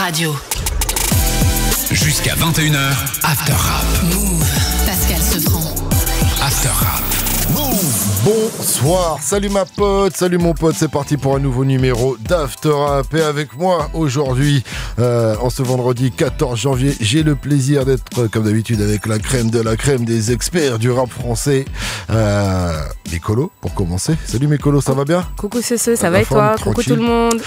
Radio. Jusqu'à 21h, After Rap. Move. Pascal Sevran. After Rap. Bonsoir, salut ma pote, salut mon pote, c'est parti pour un nouveau numéro d'After Rap. Et avec moi aujourd'hui, en ce vendredi 14 janvier, j'ai le plaisir d'être comme d'habitude avec la crème de la crème des experts du rap français, Mécolo pour commencer. Salut Mécolo, ça va bien? Coucou Cece, ça va et toi? Coucou tout le monde.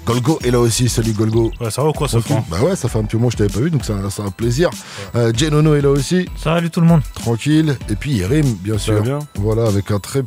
Golgo est là aussi, salut Golgo. Ouais, ça va ou quoi ça prend? Bah ouais, ça fait un petit moment que je t'avais pas vu, donc c'est un plaisir. Jenono est là aussi. Salut tout le monde. Tranquille. Et puis Yerim, bien sûr. Bien. Voilà, avec un très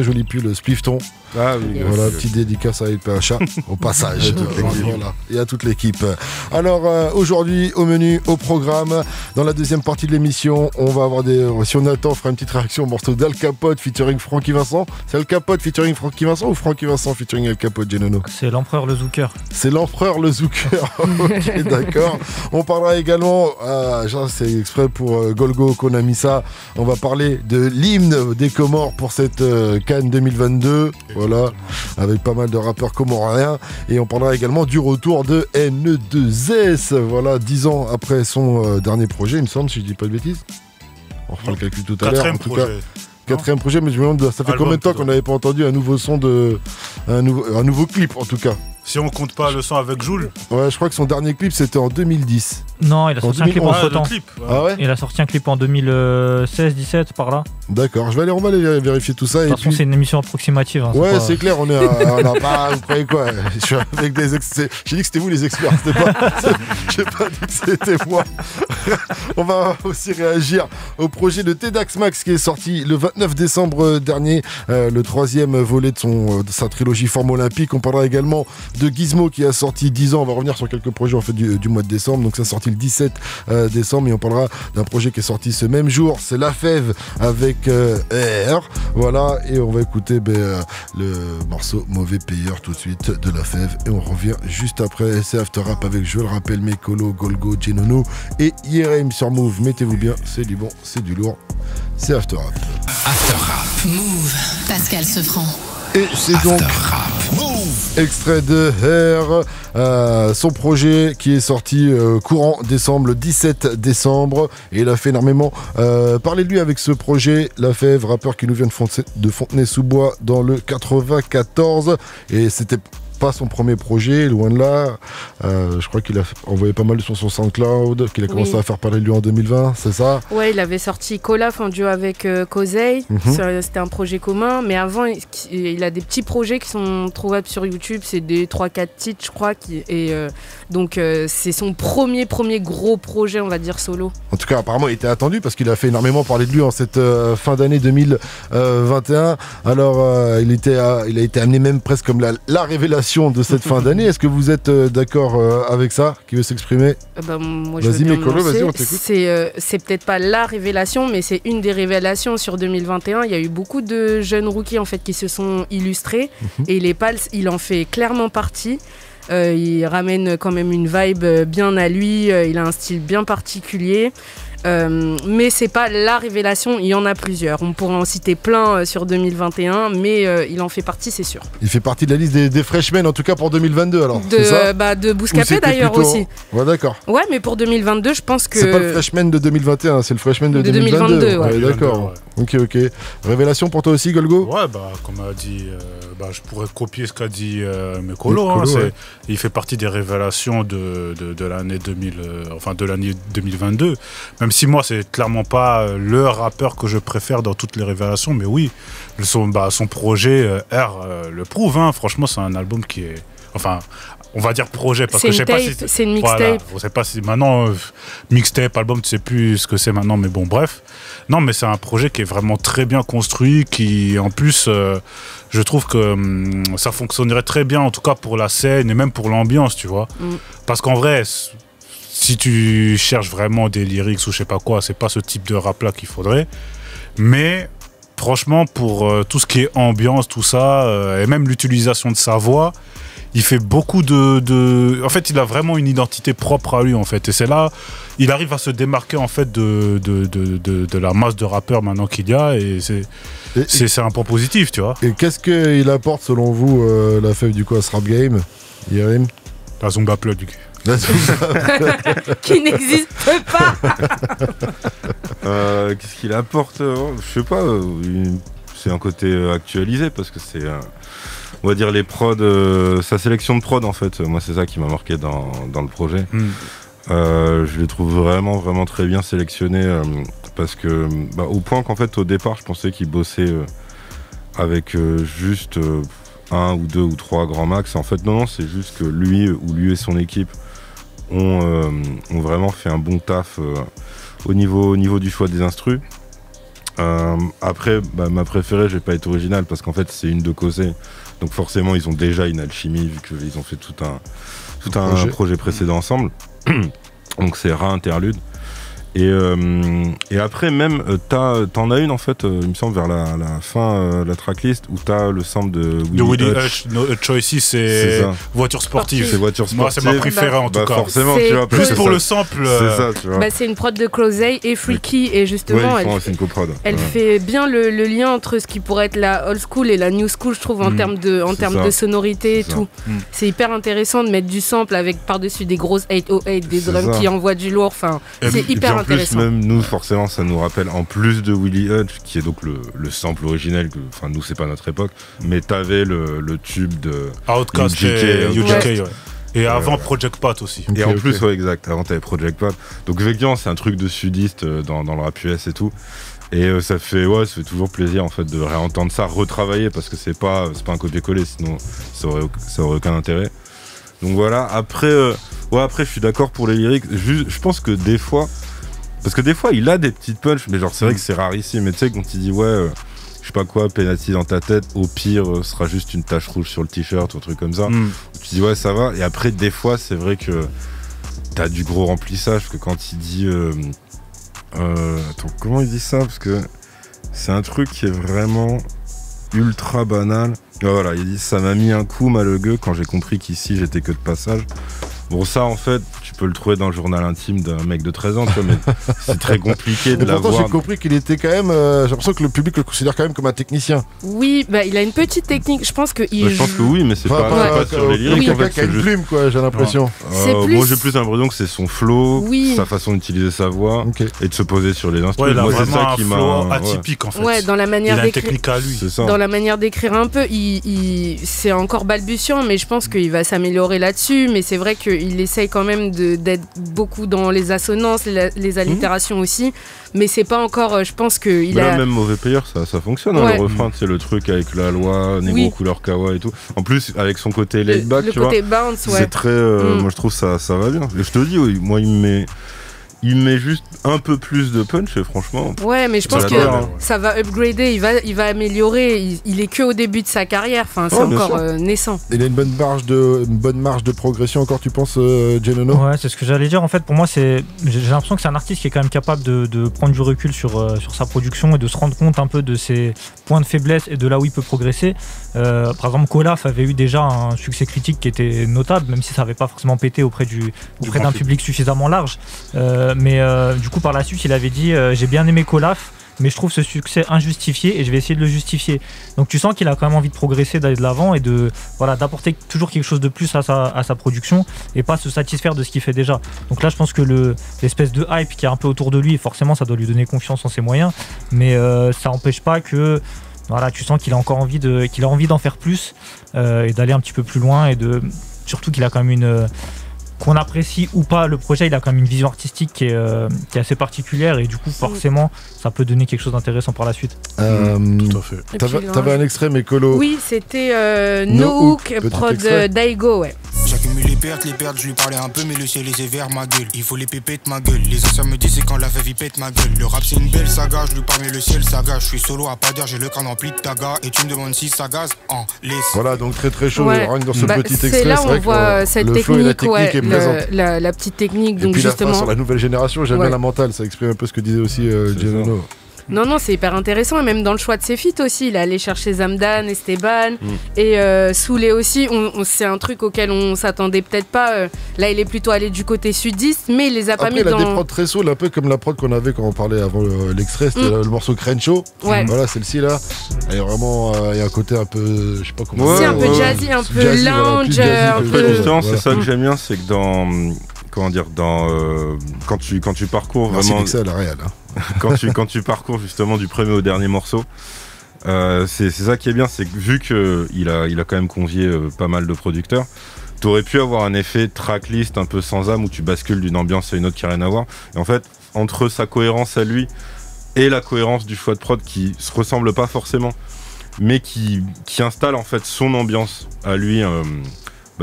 joli pull Splifton. Ah oui, voilà, petite dédicace à LPHA au passage. Voilà, et à toute l'équipe. Alors aujourd'hui, au menu, au programme, dans la deuxième partie de l'émission, on va avoir si on attend, on fera une petite réaction au morceau d'Al Capote featuring Francky Vincent. C'est Al Capote featuring Francky Vincent ou Francky Vincent featuring Al Capote, Jenono? C'est l'empereur le Zouker. C'est l'empereur le Zouker. Ok, d'accord. On parlera également, c'est exprès pour Golgo qu'on a mis ça, on va parler de l'hymne des Comores pour cette Cannes 2022. Voilà, avec pas mal de rappeurs comoriens. Et on parlera également du retour de N2S. Voilà, 10 ans après son dernier projet, il me semble, si je dis pas de bêtises. On fera le calcul tout à l'heure. En tout cas, quatrième projet, mais je me demande, ça fait combien de temps qu'on n'avait pas entendu un nouveau son un nouveau clip en tout cas. Si on compte pas le son avec Joule. Ouais, je crois que son dernier clip c'était en 2010. Non, il a sorti un clip entre temps. Ah ouais? Il a sorti un clip en 2016-17 par là. D'accord, on va aller vérifier tout ça. De toute façon, c'est une émission approximative. Hein, ouais, c'est clair, on n'a pas. Vous croyez quoi? Je suis avec des j'ai dit que c'était vous les experts, c'était pas. J'ai pas dit que c'était moi. On va aussi réagir au projet de Tedax Max qui est sorti le 29 décembre dernier, le troisième volet de sa trilogie Forme Olympique. On parlera également de Gizmo qui a sorti 10 ans. On va revenir sur quelques projets en fait du mois de décembre. Donc ça a sorti le 17 décembre et on parlera d'un projet qui est sorti ce même jour. C'est La Fève avec R. Voilà, et on va écouter le morceau Mauvais Payeur tout de suite de La Fève et on revient juste après. C'est After Rap avec, je le rappelle, Mécolo, Golgo, Jenono et Yerim sur Move. Mettez-vous bien, c'est du bon, c'est du lourd. C'est After Rap. After Rap. Move. Pascal Sevran. Et c'est donc extrait de R, son projet qui est sorti courant décembre, le 17 décembre. Et il a fait énormément parler de lui avec ce projet. La Fève, rappeur qui nous vient de Fontenay-sous-Bois dans le 94. Et c'était pas son premier projet, loin de là. Je crois qu'il a envoyé pas mal de sons sur SoundCloud, qu'il a commencé à faire parler de lui en 2020, c'est ça? Ouais, il avait sorti Colaf en duo avec Kozei. C'était un projet commun, mais avant, il a des petits projets qui sont trouvables sur YouTube. C'est des 3-4 titres, je crois. Donc, c'est son premier gros projet, on va dire, solo. En tout cas, apparemment, il était attendu parce qu'il a fait énormément parler de lui en cette fin d'année 2021. Alors, il a été amené même presque comme la révélation de cette fin d'année. Est-ce que vous êtes d'accord avec ça? Qui veut s'exprimer? Moi, vas-y, Mécolo, vas-y, on t'écoute. C'est peut-être pas la révélation, mais c'est une des révélations sur 2021. Il y a eu beaucoup de jeunes rookies en fait qui se sont illustrés et les Pals, il en fait clairement partie. Il ramène quand même une vibe bien à lui. Il a un style bien particulier. Mais c'est pas la révélation, il y en a plusieurs. On pourrait en citer plein sur 2021, mais il en fait partie, c'est sûr. Il fait partie de la liste des freshmen, en tout cas pour 2022 alors. De Bouscapé d'ailleurs plutôt... aussi. Ouais, d'accord. Ouais, mais pour 2022, je pense que. C'est pas le freshman de 2021, c'est le freshman de 2022. Ouais, d'accord. Ouais. Ok. Révélation pour toi aussi, Golgo? Ouais, comme a dit, je pourrais copier ce qu'a dit Mécolo. Ouais. Il fait partie des révélations de l'année 2022. Même si moi, c'est clairement pas le rappeur que je préfère dans toutes les révélations, mais oui, son projet R le prouve. Franchement, c'est un album qui est... Enfin, on va dire projet, parce que je sais pas si... C'est une mixtape. Voilà, on sait pas si maintenant, mixtape, album, tu sais plus ce que c'est maintenant, mais bon, bref. Non, mais c'est un projet qui est vraiment très bien construit, qui, en plus, je trouve que ça fonctionnerait très bien, en tout cas pour la scène et même pour l'ambiance, tu vois. Parce qu'en vrai... Si tu cherches vraiment des lyrics ou je sais pas quoi, c'est pas ce type de rap là qu'il faudrait. Mais franchement, pour tout ce qui est ambiance, tout ça, et même l'utilisation de sa voix, il fait beaucoup En fait, il a vraiment une identité propre à lui, en fait. Et c'est là, il arrive à se démarquer, en fait, de la masse de rappeurs maintenant qu'il y a. Et c'est un point positif, tu vois. Et qu'est-ce qu'il apporte, selon vous, La Fève, du coup, à ce rap game, Yerim? La Zumba Plug. Qui n'existe pas. Qu'est-ce qu'il apporte Je sais pas. C'est un côté actualisé parce que c'est, on va dire, les prods, sa sélection de prods en fait. Moi, c'est ça qui m'a marqué dans le projet. Je les trouve vraiment très bien sélectionnés parce que, au point qu'en fait, au départ, je pensais qu'il bossait avec juste un ou deux ou trois grands max. En fait, non, c'est juste que lui et son équipe ont vraiment fait un bon taf au niveau du choix des instrus. Après, ma préférée, je vais pas être original parce qu'en fait, c'est une de Kosei. Donc forcément, ils ont déjà une alchimie vu qu'ils ont fait tout un projet précédent ensemble. Donc c'est Ra Interlude. Et après même, t'en as une en fait, il me semble vers la fin, la tracklist, où t'as le sample de Willie Hutch. No Choices, c'est voiture sportive. C'est voiture sportive. Moi, c'est ma préférée en tout cas. Forcément, tu vois. Plus pour le sample. C'est ça, tu vois. C'est une prod de Kosei et Freaky, et justement, c'est une coprod. Elle fait bien le lien entre ce qui pourrait être la old school et la new school, je trouve, en termes de sonorité et tout. C'est hyper intéressant de mettre du sample avec par-dessus des grosses 808, des drums qui envoient du lourd. Enfin, c'est hyper intéressant. Même nous, forcément, ça nous rappelle, en plus de Willie Hutch, qui est donc le sample originel, enfin nous, c'est pas notre époque, mais t'avais le tube de Outkast et UGK, et avant Project Pat aussi. Et en plus, ouais, exact, avant t'avais Project Pat. Donc effectivement, c'est un truc de sudiste dans le rap US et tout. Et ça fait toujours plaisir en fait de réentendre ça, retravailler, parce que c'est pas un copier-coller, sinon ça aurait aucun intérêt. Donc voilà, après je suis d'accord pour les lyrics. Je pense que des fois, parce que des fois il a des petites punches, mais genre c'est vrai que c'est rarissime. Mais tu sais, quand il dit je sais pas quoi, penalty dans ta tête, au pire sera juste une tache rouge sur le t-shirt ou un truc comme ça. Tu dis ça va. Et après des fois c'est vrai que t'as du gros remplissage, parce que quand il dit attends, comment il dit ça, parce que c'est un truc qui est vraiment ultra banal. Voilà, il dit ça m'a mis un coup malheureux quand j'ai compris qu'ici j'étais que de passage. Bon, ça en fait tu peux le trouver dans le journal intime d'un mec de 13 ans, tu vois, mais c'est très compliqué de l'avoir. Pourtant j'ai compris qu'il était quand même, j'ai l'impression que le public le considère quand même comme un technicien. Oui, il a une petite technique, je pense que je pense que oui, mais c'est pas sur les lyriques. Quelqu'un qui a une plume, quoi, j'ai l'impression. Moi j'ai plus l'impression que c'est son flow, sa façon d'utiliser sa voix et de se poser sur les instruments. Moi c'est ça qui m'a atypique en fait. Ouais, dans la manière d'écrire. Il a une technique à lui. Dans la manière d'écrire un peu, c'est encore balbutiant, mais je pense qu'il va s'améliorer là-dessus. Mais c'est vrai qu'il essaye quand même d'être beaucoup dans les assonances, les allitérations aussi. Mais c'est pas encore, je pense qu'il a... Même Mauvais Payeur, ça fonctionne, le refrain, c'est le truc avec la loi, Négro couleur kawa et tout. En plus, avec son côté laid back, tu vois, bounce, c'est très... moi je trouve ça va bien. Et je te dis, moi il met juste un peu plus de punch et franchement... Ouais, mais je pense que ça va upgrader, il va améliorer. Il est que au début de sa carrière, enfin, c'est encore naissant. Il a une bonne marge de progression encore, tu penses, Genono ? Ouais, c'est ce que j'allais dire. En fait, pour moi, j'ai l'impression que c'est un artiste qui est quand même capable de prendre du recul sur sa production et de se rendre compte un peu de ses points de faiblesse et de là où il peut progresser. Par exemple, Kolaf avait eu déjà un succès critique qui était notable, même si ça n'avait pas forcément pété auprès d'un public suffisamment large. Mais du coup par la suite il avait dit j'ai bien aimé Kolaf, mais je trouve ce succès injustifié et je vais essayer de le justifier. Donc tu sens qu'il a quand même envie de progresser, d'aller de l'avant et d'apporter toujours quelque chose de plus à sa production et pas se satisfaire de ce qu'il fait déjà. Donc là je pense que l'espèce de hype qui est un peu autour de lui, forcément ça doit lui donner confiance en ses moyens, mais ça n'empêche pas que tu sens qu'il a encore envie d'en faire plus et d'aller un petit peu plus loin, et surtout qu'il a quand même qu'on apprécie ou pas le projet, il a quand même une vision artistique qui est assez particulière, et du coup forcément ça peut donner quelque chose d'intéressant par la suite. Tout à fait. T'avais un extrait Mécolo. Oui, c'était No Hook, prod Daigo, ouais. J'accumule les pertes, je lui parlais un peu, mais le ciel est sévère, ma gueule. Il faut les pépettes, ma gueule. Les anciens me disaient quand la fève il pète, ma gueule. Le rap c'est une belle saga, je lui parle, mais le ciel saga. Je suis solo à pas dire, j'ai le crâne rempli de taga. Et tu me demandes si ça gaze en laisse. Voilà, donc très chaud, rien que dans ce petit extrait. C'est là où on voit cette technique, la petite technique. Et donc puis justement. sur la nouvelle génération, j'aime bien la mentale, ça exprime un peu ce que disait aussi Genono. Non, c'est hyper intéressant. Et même dans le choix de ses feats aussi, il est allé chercher Zamdan, Esteban et Soulé aussi. C'est un truc auquel on s'attendait peut-être pas. Là, il est plutôt allé du côté sudiste, mais il les a pas mis dans... Après, il a des prods très soul, un peu comme la prod qu'on avait quand on parlait avant l'extrait. C'était le morceau Crenshaw. Ouais. Voilà, celle-ci là. Il y a vraiment il y a un côté un peu... Je sais pas comment... C'est un peu jazzy, un peu lounge. Justement, c'est ça que j'aime bien, c'est que dans... Comment dire, quand tu parcours merci vraiment... Merci à la réal. quand tu parcours justement du premier au dernier morceau, c'est ça qui est bien, c'est que vu qu'il a quand même convié pas mal de producteurs, t'aurais pu avoir un effet tracklist un peu sans âme où tu bascules d'une ambiance à une autre qui n'a rien à voir. Et en fait, entre sa cohérence à lui et la cohérence du choix de prod qui se ressemble pas forcément, mais qui installe en fait son ambiance à lui,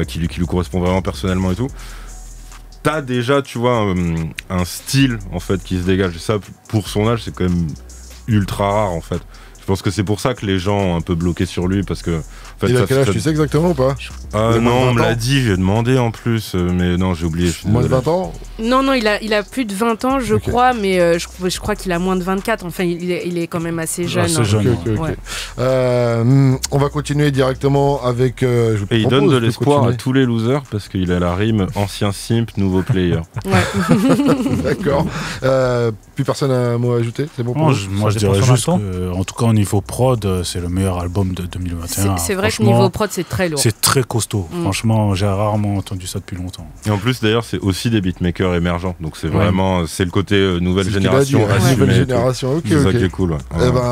qui lui correspond vraiment personnellement et tout. T'as déjà, tu vois, un style en fait qui se dégage. Ça, pour son âge, c'est quand même ultra rare en fait. Je pense que c'est pour ça que les gens ont un peu bloqué sur lui parce que. En fait, il a quel âge, tu sais exactement ou pas? Non, on me l'a dit, j'ai demandé en plus, mais non, j'ai oublié. Moins de 20 ans? Non, il a plus de 20 ans, je crois, mais je crois qu'il a moins de 24. Enfin, il est quand même assez jeune. Assez jeune. Okay. On va continuer directement avec. Et il donne de l'espoir à tous les losers parce qu'il a la rime ancien simp, nouveau player. Ouais. D'accord. Plus personne a un mot à ajouter? C'est bon pour moi, je dirais juste que, en tout cas, au niveau prod, c'est le meilleur album de 2021. C'est vrai que niveau prod, c'est très lourd. C'est très costaud. Franchement, j'ai rarement entendu ça depuis longtemps. Et en plus, d'ailleurs, c'est aussi des beatmakers émergents. Donc, c'est vraiment, c'est le côté nouvelle génération. Nouvelle génération, ok. C'est ça qui est cool.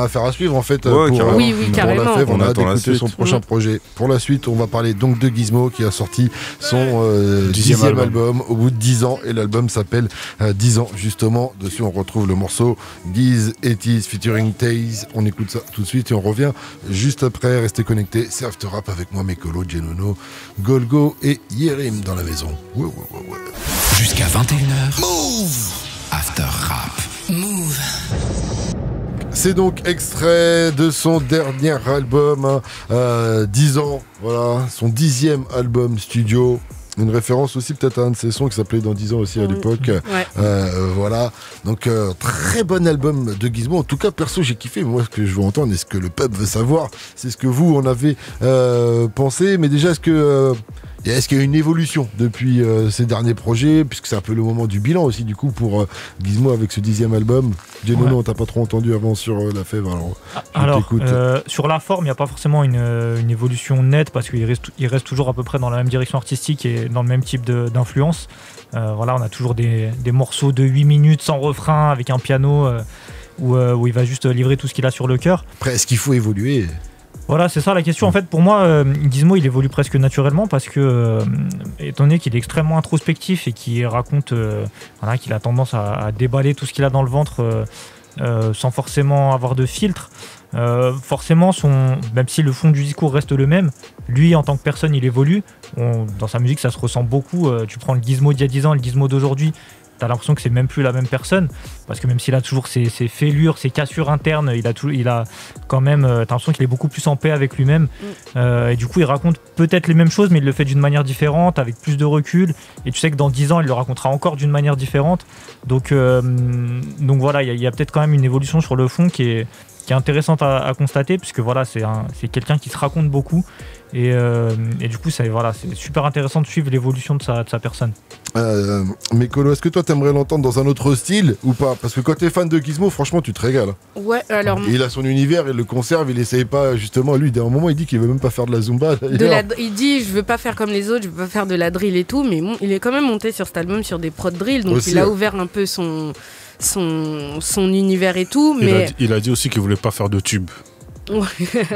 affaire à suivre en fait. Oui, carrément. Pour la fève, on a hâte d'écouter son prochain projet. Pour la suite, on va parler donc de Gizmo qui a sorti son 10e album au bout de 10 ans. Et l'album s'appelle 10 ans, justement. Dessus, on retrouve le morceau Giz 80s featuring Taze. On écoute ça tout de suite et on revient juste après. Restez connectés. C'est After Rap avec moi, Mekolo, Genono, Golgo et Yerim dans la maison. Ouais. Jusqu'à 21h. Move After Rap. Move. C'est donc extrait de son dernier album, 10 ans, voilà, son 10e album studio. Une référence aussi peut-être à un de ses sons qui s'appelait Dans 10 ans aussi à l'époque. Voilà, donc très bon album de Gizmo. En tout cas, perso, j'ai kiffé. Moi, ce que je veux entendre et ce que le peuple veut savoir, c'est ce que vous en avez pensé. Mais déjà, est-ce qu'il y a une évolution depuis ces derniers projets, puisque c'est un peu le moment du bilan aussi du coup pour Gizmo avec ce 10e album. Genono, on t'a pas trop entendu avant sur la fève, alors sur la forme, il n'y a pas forcément une évolution nette parce qu'il reste toujours à peu près dans la même direction artistique et dans le même type d'influence. Voilà, on a toujours des morceaux de 8 minutes sans refrain avec un piano où il va juste livrer tout ce qu'il a sur le cœur. Après, est-ce qu'il faut évoluer ? Voilà, c'est ça la question. En fait, pour moi, Gizmo, il évolue presque naturellement parce que, étant donné qu'il est extrêmement introspectif et qu'il raconte qu'il a tendance à déballer tout ce qu'il a dans le ventre sans forcément avoir de filtre, forcément, même si le fond du discours reste le même, lui, en tant que personne, il évolue. Dans sa musique, ça se ressent beaucoup. Tu prends le Gizmo d'il y a 10 ans, le Gizmo d'aujourd'hui, t'as l'impression que c'est même plus la même personne parce que même s'il a toujours ses fêlures, ses cassures internes, il a quand même, t'as l'impression qu'il est beaucoup plus en paix avec lui-même et du coup il raconte peut-être les mêmes choses mais il le fait d'une manière différente avec plus de recul et tu sais que dans 10 ans il le racontera encore d'une manière différente donc voilà, il y a peut-être quand même une évolution sur le fond qui est intéressante à constater puisque voilà, c'est quelqu'un qui se raconte beaucoup et du coup c'est super intéressant de suivre l'évolution de sa personne. Mekolo, est-ce que toi t'aimerais l'entendre dans un autre style ou pas? Parce que quand t'es fan de Gizmo, franchement tu te régales. Ouais, alors... Il a son univers, il le conserve, il essaye pas justement, lui d'un moment il dit qu'il veut même pas faire de la Zumba. Il dit je veux pas faire comme les autres, je veux pas faire de la drill et tout, mais bon, il est quand même monté sur cet album sur des prods drill, donc aussi, il a ouvert un peu son univers et tout, mais... Il a dit aussi qu'il voulait pas faire de tube.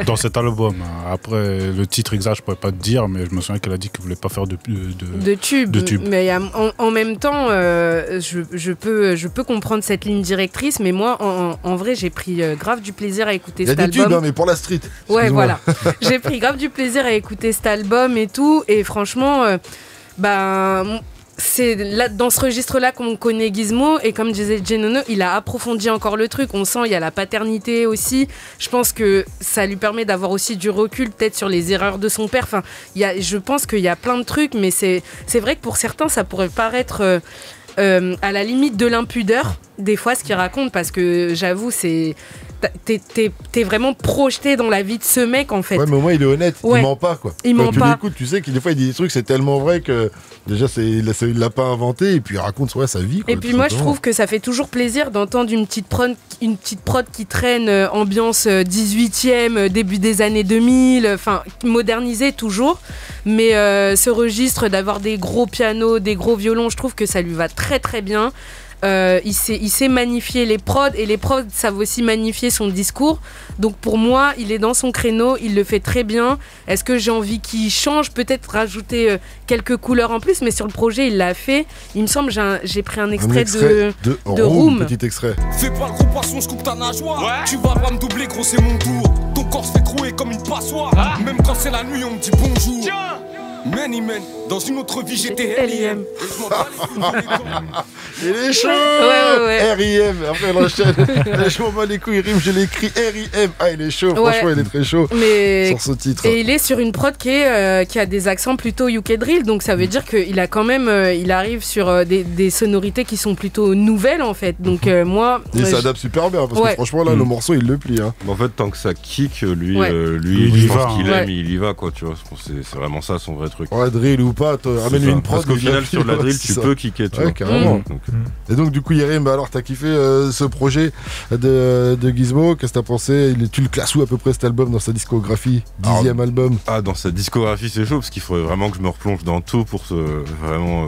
Dans cet album. Après, le titre exact, je pourrais pas te dire, mais je me souviens qu'elle a dit qu'elle voulait pas faire de tube. Mais en même temps, je peux comprendre cette ligne directrice, mais moi, en vrai, j'ai pris grave du plaisir à écouter cet album. Il y a des tubes, mais pour la street. Ouais, voilà. J'ai pris grave du plaisir à écouter cet album et tout, et franchement, c'est là, dans ce registre-là qu'on connaît Gizmo, et comme disait Genono, il a approfondi encore le truc. On sent il y a la paternité aussi. Je pense que ça lui permet d'avoir aussi du recul peut-être sur les erreurs de son père. Enfin, je pense qu'il y a plein de trucs, mais c'est vrai que pour certains ça pourrait paraître à la limite de l'impudeur, des fois, ce qu'il raconte, parce que j'avoue, c'est... T'es vraiment projeté dans la vie de ce mec, en fait. Ouais, mais au moins, il est honnête, Ouais. il ment pas, quoi. Il ment tu pas. l'écoutes, tu sais qu'il des fois, il dit des trucs, c'est tellement vrai que déjà, il l'a pas inventé, et puis il raconte sa vie, quoi. Et puis moi, je trouve que ça fait toujours plaisir d'entendre une petite prod qui traîne ambiance 18e, début des années 2000, enfin, modernisée toujours. Mais ce registre d'avoir des gros pianos, des gros violons, je trouve que ça lui va très très bien. Il sait magnifier les prods, et les prods savent aussi magnifier son discours. Donc pour moi, il est dans son créneau, il le fait très bien. Est-ce que j'ai envie qu'il change, peut-être rajouter quelques couleurs en plus, mais sur le projet, il l'a fait. Il me semble, j'ai pris un extrait de Room. Petit extrait. Fais pas le gros poisson, je coupe ta nageoire. Ouais. Tu vas pas me doubler, gros, c'est mon tour. Ton corps se fait trouer comme une passoire. Ah. Même quand c'est la nuit, on me dit bonjour. Tiens. Many men, dans une autre vie j'étais R.I.M. Il est chaud. Ouais. R.I.M. Après il enchaîne. Je m'en bats les couilles, il rime, je l'ai écrit R.I.M. Ah, il est chaud, franchement, il est très chaud sur ce titre. Et il est sur une prod qui a des accents plutôt UK drill, donc ça veut dire qu'il a quand même, il arrive sur des sonorités qui sont plutôt nouvelles, en fait. Donc moi... Il s'adapte super bien, parce que franchement, là, le morceau, il le plie. Hein. En fait, tant que ça kick, lui je pense qu'il aime, il y va, quoi, tu vois. C'est vraiment ça, son vrai truc. Ouais, drill ou pas, ramène-lui une prod. Parce qu'au final, sur la drill, tu peux kicker, tu vois. Carrément. Et donc, du coup, Yerim, alors, t'as kiffé ce projet de Gizmo, qu'est-ce que t'as pensé? Tu le classes où à peu près cet album dans sa discographie? 10e album? Ah, dans sa discographie, c'est chaud, parce qu'il faudrait vraiment que je me replonge dans tout pour vraiment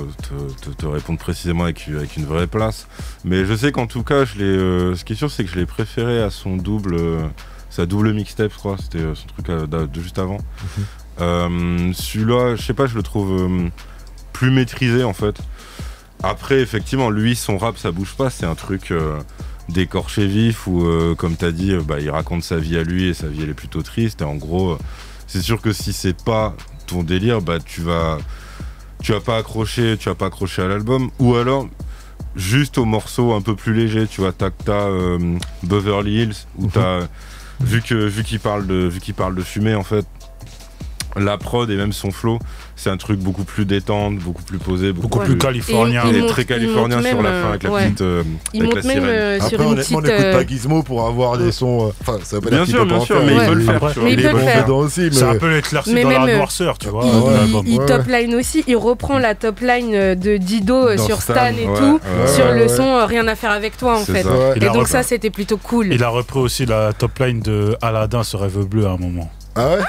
te répondre précisément avec une vraie place. Mais je sais qu'en tout cas, ce qui est sûr, c'est que je l'ai préféré à son sa double mixtape, je crois, c'était son truc de juste avant. Celui-là, je sais pas, je le trouve plus maîtrisé en fait. Après, effectivement, lui, son rap, ça bouge pas, c'est un truc d'écorché vif où, comme t'as dit, il raconte sa vie à lui et sa vie elle est plutôt triste. Et en gros, c'est sûr que si c'est pas ton délire, tu vas pas accrocher à l'album. Ou alors, juste aux morceaux un peu plus légers, tu vois, t'as Beverly Hills où t'as vu qu'il parle de fumer en fait. La prod et même son flow, c'est un truc beaucoup plus détente, beaucoup plus posé, beaucoup plus californien. Il est très californien sur la fin avec la petite il avec monte la même Après, honnêtement, on n'écoute pas Gizmo pour avoir des sons. Enfin, ça veut pas dire qu'il peut pas en faire. Mais il peut le faire. Mais il peut le faire. C'est un peu l'éclairci dans la noirceur, tu vois. Il top line aussi, il reprend la top line de Dido sur Stan et tout, sur le son Rien à faire avec toi en fait. Et donc ça, c'était plutôt cool. Il a repris aussi la top line de Aladdin, ce rêve bleu à un moment. Ah ouais?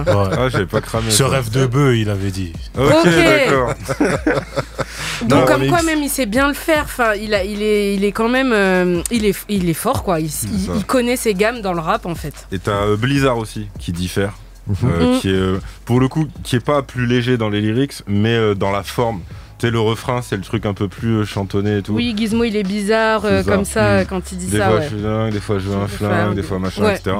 Ah, j'avais pas cramé. Ce rêve de bœuf, il avait dit. Ok, d'accord. Donc comme quoi même il sait bien le faire. Enfin, il est quand même, il est fort quoi. Il connaît ses gammes dans le rap en fait. Et t'as Blizzard aussi qui diffère, qui est pour le coup qui est pas plus léger dans les lyrics, mais dans la forme. Tu sais, le refrain, c'est le truc un peu plus chantonné et tout. Oui, Gizmo, il est bizarre comme ça quand il dit ça. Des fois je suis dingue, des fois je veux un flingue, des fois machin, etc.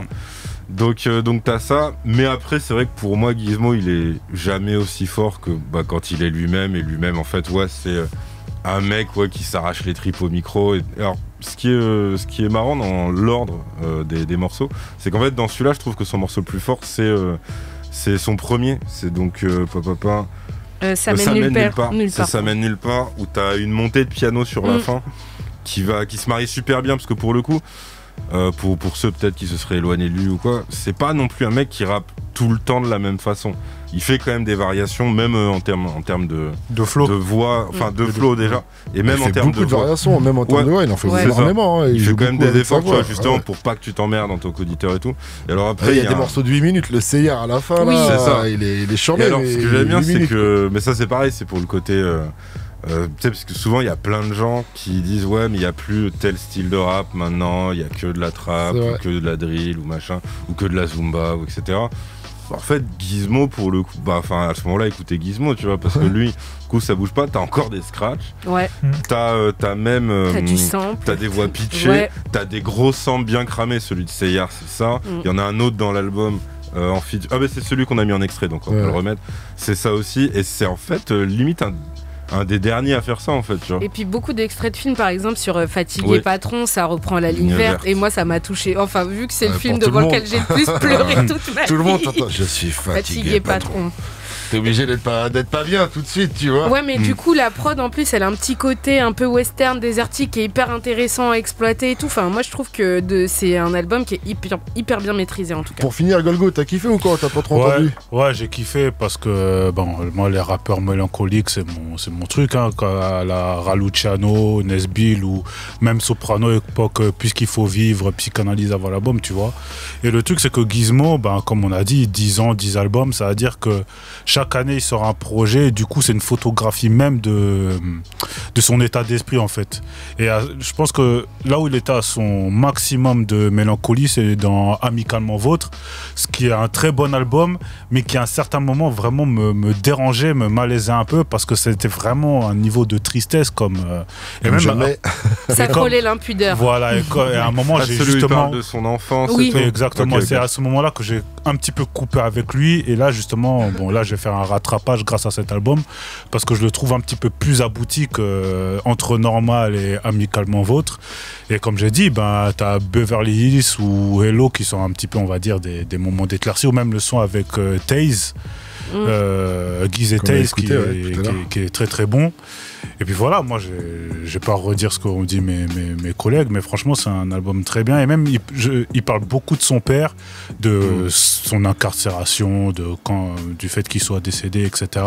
Donc t'as ça, mais après c'est vrai que pour moi Gizmo il est jamais aussi fort que quand il est lui-même, et lui-même en fait c'est un mec qui s'arrache les tripes au micro. Alors ce qui est marrant dans l'ordre des morceaux, c'est qu'en fait dans celui-là je trouve que son morceau le plus fort c'est son premier, c'est donc ça mène nulle part. Ça mène nulle part, où t'as une montée de piano sur la fin qui se marie super bien, parce que pour le coup pour ceux peut-être qui se seraient éloignés de lui ou quoi, c'est pas non plus un mec qui rappe tout le temps de la même façon. Il fait quand même des variations, même en termes de flow, de voix, enfin de flow déjà, et même en termes de variations, même en termes de voix, il en fait énormément. Il fait quand même des efforts, tu vois, justement pour pas que tu t'emmerdes en tant qu'auditeur et tout. Et alors après, il y a des morceaux de 8 minutes, le Seyar à la fin, là, c'est ça. Il est charmé. Et alors, ce que j'aime bien, c'est que, mais ça c'est pareil, c'est pour le côté. Parce que souvent il y a plein de gens qui disent mais il n'y a plus tel style de rap maintenant, il y a que de la trap ou que de la drill ou machin, ou que de la zumba ou etc. En fait Gizmo pour le coup, à ce moment là écoutez Gizmo, tu vois, parce que lui du coup ça bouge pas, t'as encore des scratchs, t'as même t'as du sample, t'as des voix pitchées, t'as des gros samples bien cramés, celui de Seyar c'est ça, il y en a un autre dans l'album en feat, c'est celui qu'on a mis en extrait donc on peut le remettre, c'est ça aussi, et c'est en fait limite un des derniers à faire ça en fait, tu vois. Et puis beaucoup d'extraits de films par exemple sur Fatigué Patron, ça reprend la ligne verte, et moi ça m'a touché, enfin vu que c'est le film devant lequel j'ai le plus pleuré toute ma vie. Tout le monde t'entend, je suis fatigué patron. T'es obligé d'être pas bien tout de suite, tu vois. Ouais, mais du coup, la prod, en plus, elle a un petit côté un peu western, désertique, qui est hyper intéressant à exploiter et tout. Enfin, moi, je trouve que c'est un album qui est hyper bien maîtrisé, en tout cas. Pour finir, Golgo, t'as kiffé ou quoi? T'as pas trop entendu? Ouais, j'ai kiffé parce que, bon, moi, les rappeurs mélancoliques, c'est mon truc, hein. La Raluciano, Nesbill ou même Soprano, époque Puisqu'il faut vivre, Psychanalyse avant l'album, tu vois. Et le truc, c'est que Gizmo, comme on a dit, 10 ans, 10 albums, ça veut dire que chaque année, il sort un projet. Et du coup, c'est une photographie même de son état d'esprit, en fait. Et je pense que là où il était à son maximum de mélancolie, c'est dans Amicalement Vôtre, ce qui est un très bon album, mais qui à un certain moment vraiment me dérangeait, me malaisait un peu, parce que c'était vraiment un niveau de tristesse comme et même jamais. Ça collait l'impudeur. Voilà, et à un moment, j'ai celui justement... parle de son enfance. Oui. Exactement, Okay, c'est à ce moment-là que j'ai un petit peu coupé avec lui, et là justement, là je vais faire un rattrapage grâce à cet album, parce que je le trouve un petit peu plus abouti que Entre Normal et Amicalement Vôtre. Et comme j'ai dit, t'as Beverly Hills ou Hello qui sont un petit peu, on va dire, des moments d'éclaircie, ou même le son avec Taze, Guise et Taze, qui est très très bon. Et puis voilà, moi je vais pas redire ce qu'ont dit mes collègues, mais franchement c'est un album très bien. Et même il parle beaucoup de son père, de son incarcération, du fait qu'il soit décédé, etc.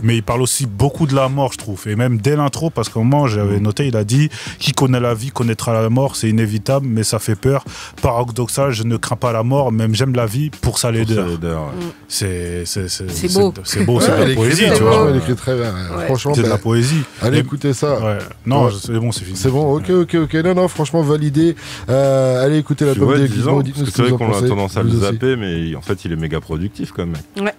Mais il parle aussi beaucoup de la mort, je trouve. Et même dès l'intro, parce qu'au moment j'avais noté, il a dit: qui connaît la vie connaîtra la mort, c'est inévitable mais ça fait peur. Paradoxal, je ne crains pas la mort, même j'aime la vie, pour sa laideur. C'est beau. C'est beau, c'est de la poésie, tu vois. Il écrit très bien. Franchement, c'est de la poésie. Allez écouter ça. Ouais. Non, c'est bon, c'est fini. C'est bon, ok. Non, franchement, validé. Allez écouter l'album de Gizmo. C'est vrai qu'on a tendance à le zapper, mais en fait, il est méga productif quand même. Ouais.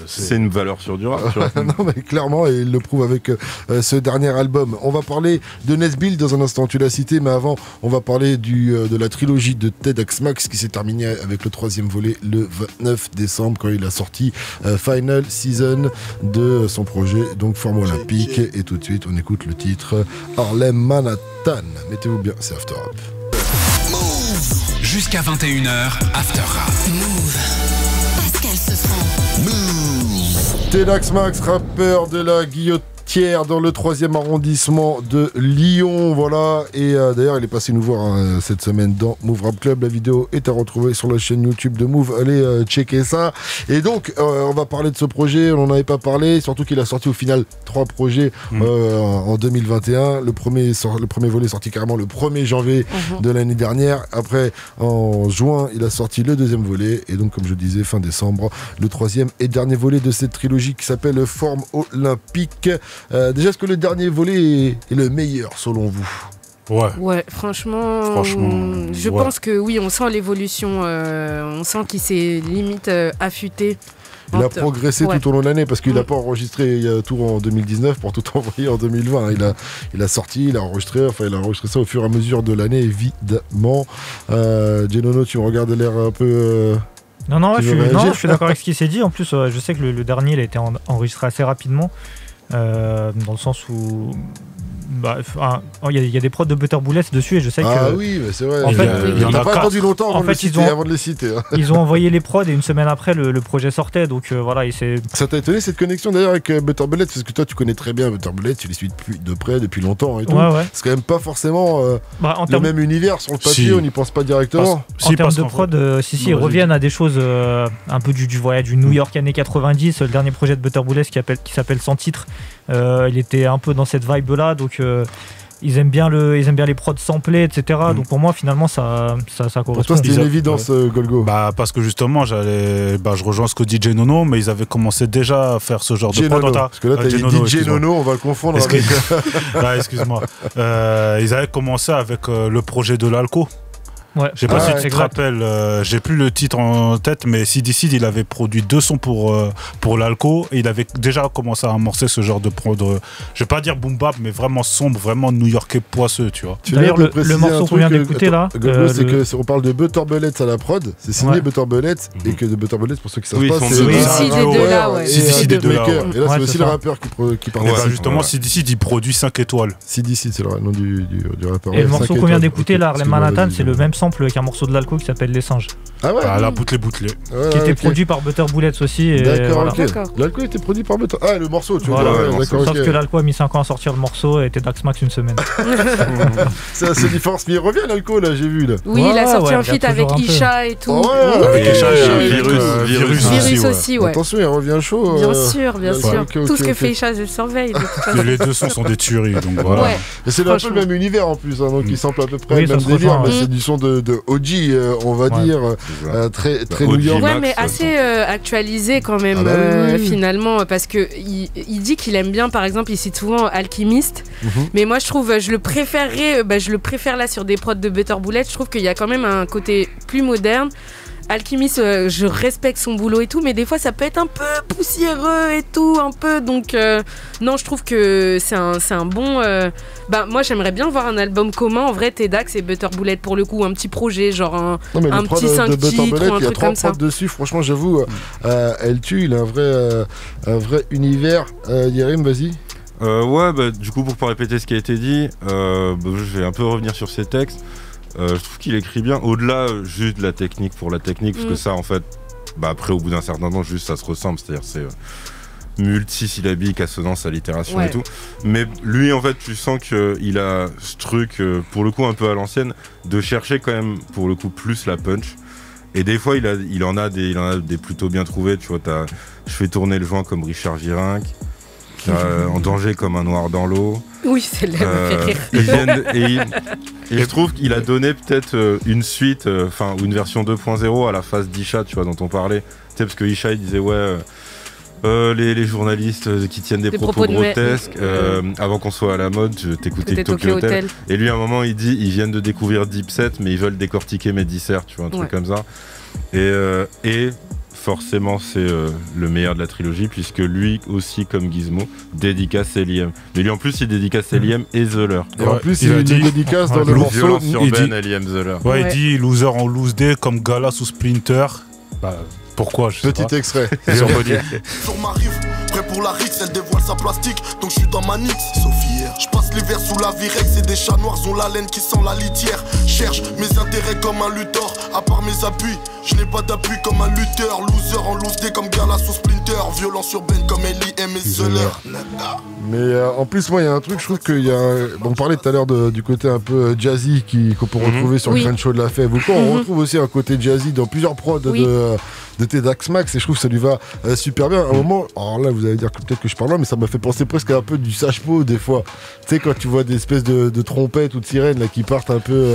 C'est une valeur sur du rap. Non, mais clairement, et il le prouve avec ce dernier album. On va parler de Nesbill dans un instant, tu l'as cité, mais avant, on va parler de la trilogie de TEDx Max qui s'est terminée avec le 3e volet le 29 décembre, quand il a sorti Final Season de son projet, donc Forme Olympique. Et tout de suite, on écoute le titre Harlem Manhattan. Mettez-vous bien, c'est After Rap. Move. Jusqu'à 21h, After Rap. Move. Pascal Sefranc. Move. TEDx Max, rappeur de la guillotine dans le 3e arrondissement de Lyon, voilà. Et d'ailleurs, il est passé nous voir cette semaine dans Move Rap Club. La vidéo est à retrouver sur la chaîne YouTube de Move. Allez checker ça. Et donc, on va parler de ce projet. On n'en avait pas parlé, surtout qu'il a sorti au final 3 projets en 2021. Le premier volet est sorti carrément le 1er janvier de l'année dernière. Après, en juin, il a sorti le 2e volet. Et donc, comme je disais, fin décembre, le 3e et dernier volet de cette trilogie qui s'appelle Forme Olympique. Déjà, est-ce que le dernier volet est le meilleur selon vous? Ouais, franchement je pense que oui, on sent l'évolution, on sent qu'il s'est limite affûté. Il a progressé tout au long de l'année parce qu'il n'a pas enregistré tout en 2019 pour tout envoyer en 2020. Il a sorti, il a enregistré ça au fur et à mesure de l'année, évidemment. Genono, tu me regardes l'air un peu... Non, je suis d'accord avec ce qui s'est dit. En plus, je sais que le dernier, il a été enregistré assez rapidement. Dans le sens où il y a des prods de Butter Bullets dessus et je sais que... Ah oui, mais c'est vrai. En fait, il n'a pas attendu longtemps avant de les citer. Ils ont envoyé les prods et une semaine après, le projet sortait. Donc voilà, ça t'a étonné cette connexion d'ailleurs avec Butter Bullets? Parce que toi, tu connais très bien Butter Bullets, tu les suis de près depuis longtemps et tout. Ouais. C'est quand même pas forcément le même univers sur le papier, on n'y pense pas directement. En termes de prod, ils reviennent à des choses un peu du New York années 90. Le dernier projet de Butter Bullets qui s'appelle Sans titre, il était un peu dans cette vibe là, donc ils aiment bien les prods samplés, etc. Donc pour moi finalement ça correspond. Pour toi c'était une évidence, Golgo? Parce que justement je rejoins ce que dit Genono, mais ils avaient commencé déjà à faire ce genre de prod. Parce que là t'as dit Genono, on va le confondre avec... excuse-moi. Ils avaient commencé avec le projet de l'Alco. Ouais. Je sais pas si tu te rappelles, j'ai plus le titre en tête, mais Seed il avait produit 2 sons pour l'Alco et il avait déjà commencé à amorcer ce genre de prod, je vais pas dire boom bap, mais vraiment sombre, vraiment new-yorkais poisseux, tu vois. D'ailleurs, le morceau qu'on vient d'écouter là, c'est que on parle de Butter Bullets à la prod, c'est signé Butter Bullets, et que de Butter Bullets, pour ceux qui savent pas, c'est des deux là. Et là, c'est aussi le rappeur qui parle. Justement, Seed il produit 5 étoiles. Seed, c'est le nom du rappeur. Et le morceau qu'on vient d'écouter là, Harlem Manhattan, c'est le même sample sample avec un morceau de l'alco qui s'appelle Les Singes. Ah ouais. Ah, la boutelée. Ouais, Qui était ok. produit par Butter Bullets aussi. Et D'accord, voilà. ok. L'alcool était produit par Butter. Ah, le morceau, tu vois. Voilà, ouais, d'accord, Sauf ok. que l'alco a mis 5 ans à sortir le morceau et Tedax Max une semaine. C'est assez différent. Mais il revient l'alcool, là, j'ai vu. Là. Oui, il a sorti un il y a feat avec toujours un peu. Isha et tout. Oh ouais, Avec ouais, Isha et ouais, Virus aussi, ouais. Attention, il revient chaud. Bien sûr, bien sûr. ok, Tout ce que ok. fait Isha, je surveille. de toute façon. Les deux sons sont des tueries, donc voilà. Ouais. Et c'est un peu le Franchement. même univers en plus, hein, donc il sample à peu près Oui, le ça même se délire, rejoint, mais ouais. c'est du son de OG, on va Ouais. dire, C'est ça. très, très OG New York. Max, Ouais, mais ça, assez actualisé quand même, Ah bah oui. finalement, parce que il dit qu'il aime bien, par exemple, il cite souvent Alchemist, mais moi je trouve, je le préfère là sur des prods de Butter Bullet, je trouve qu'il y a quand même un côté plus moderne. Alchemist, je respecte son boulot et tout, mais des fois ça peut être un peu poussiéreux et tout, un peu. Donc non, je trouve que c'est un bon. Moi, j'aimerais bien voir un album commun. En vrai, Tedax et Butter Bullet pour le coup, un petit projet, genre un Le prod petit 5 de Butter titres Bullet, ou un il y a truc 3 comme ça. prods dessus, franchement, j'avoue, elle tue, il a un vrai univers. Yerim, vas-y. Ouais, bah, du coup, pour pas répéter ce qui a été dit, je vais un peu revenir sur ses textes. Je trouve qu'il écrit bien, au-delà juste de la technique pour la technique, parce que ça, en fait, après, au bout d'un certain temps, juste ça se ressemble, c'est-à-dire c'est multisyllabique, assonance, allitération Ouais. et tout. Mais lui, en fait, tu sens qu'il a ce truc, pour le coup, un peu à l'ancienne, de chercher quand même, pour le coup, plus la punch. Et des fois, il en a des plutôt bien trouvés, tu vois, je fais tourner le joint comme Richard Virenque. En danger comme un noir dans l'eau. Oui, c'est le et je trouve qu'il a donné peut-être une suite, ou une version 2.0 à la phase d'Isha, tu vois, dont on parlait. Tu sais, parce que Isha, il disait, les journalistes qui tiennent des propos grotesques, avant qu'on soit à la mode, je t'écoutais Tokyo Hotel. Et lui, à un moment, il dit, ils viennent de découvrir Deep Set, mais ils veulent décortiquer mes disserts, tu vois, un truc comme ça. Et forcément, c'est le meilleur de la trilogie, puisque lui aussi, comme Gizmo, dédicace L.I.M. Mais lui, en plus, il dédicace L.I.M. et Zeller. Et en plus, il a dit- dédicace dans le morceau. Violence urbaine, dit- L.I.M. Zeller. Ouais, il dit loser en loose day comme Gala sous Splinter. Pourquoi je sais Petit pas. extrait. Sur Body. Sur ma rive, prêt pour la rixe, elle dévoile sa plastique, donc je suis dans ma nix. Sophie, je passe l'hiver sous la Virex et des chats noirs ont la laine qui sent la litière. Cherche mes intérêts comme un lutteur, à part mes appuis, je n'ai pas d'appui comme un lutteur. Loser en loose day comme Gala sous Splinter, violence urbaine comme L.I.M. et Zeller. Mais en plus, moi, il y a un truc, je trouve qu'il y a. On parlait tout à l'heure du côté un peu jazzy qu'on peut retrouver sur le Grand Show de la Fève. Ou quoi, on retrouve aussi un côté jazzy dans plusieurs prods de Tedax Max, et je trouve que ça lui va super bien. À un moment, alors là, vous allez dire que peut-être que je parle loin, mais ça m'a fait penser presque à un peu du Sage-Po des fois. Tu sais, quand tu vois des espèces de trompettes ou de sirènes là, qui partent un peu